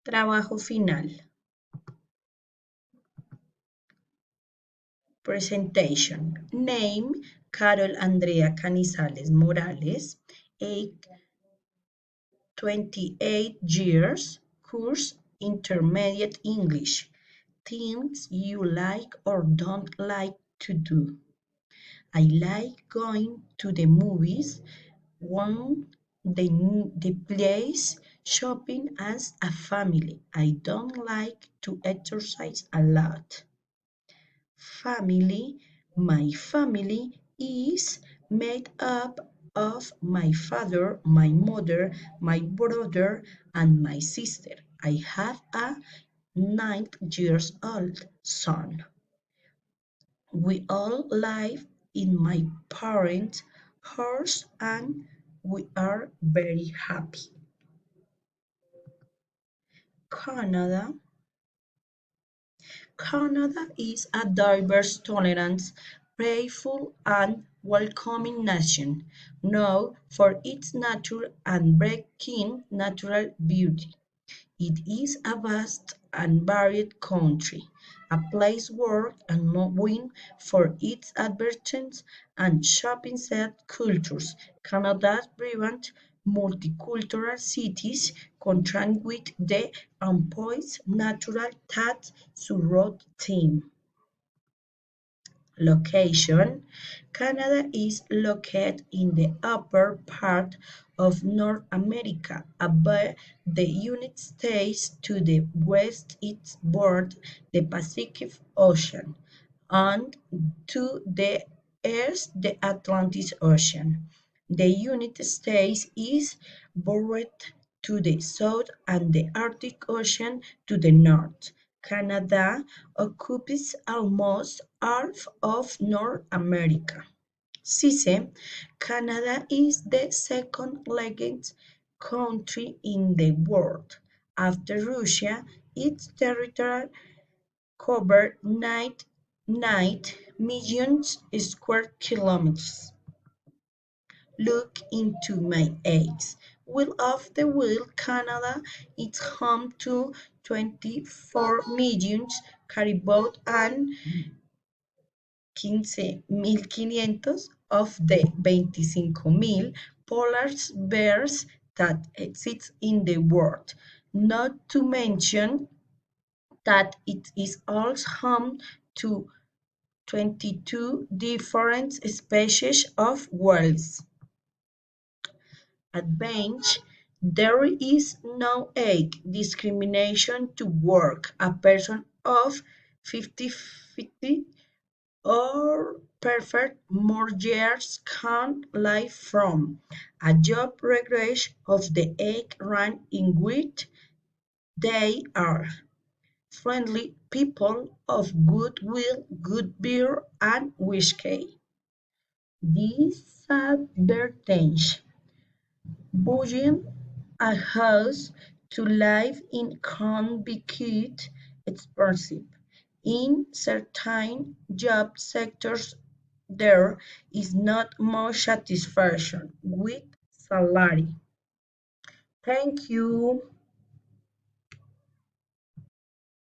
Trabajo final. Presentation. Name, Carol Andrea Canizales Morales. Age, 28 years. Course, intermediate English. Things you like or don't like to do. I like going to the movies, one, the place, shopping as a family. I don't like to exercise a lot. Family. My family is made up of my father, my mother, my brother, and my sister. I have a 9 years old son. We all live in my parents' house and we are very happy. Canada. Canada is a diverse, tolerant, playful, and welcoming nation, known for its nature and breathtaking natural beauty. It is a vast and varied country, a place worth and knowing for its advertising and shopping set cultures. Canada's vibrant multicultural cities contrast with the unpoised natural that surround them. Location. Canada is located in the upper part of North America, above the United States. To the west it borders the Pacific Ocean, and to the east the Atlantic Ocean. The United States is bordered to the south and the Arctic Ocean to the north. Canada occupies almost half of North America. CICE, Canada is the second largest country in the world. After Russia, its territory covers 9 million square kilometers. Look into my eggs. Wheel of the Wheel, Canada is home to 24 million caribou and 15,500 of the 25,000 polar bears that exist in the world, not to mention that it is also home to 22 different species of whales. Advantage: there is no age discrimination to work. A person of 50 or perfect more years can live from a job regardless of the age range in which they are. Friendly people of goodwill, good beer, and whiskey. Disadvantage: buying a house to live in can be quite expensive. In certain job sectors, there is not much satisfaction with salary. Thank you.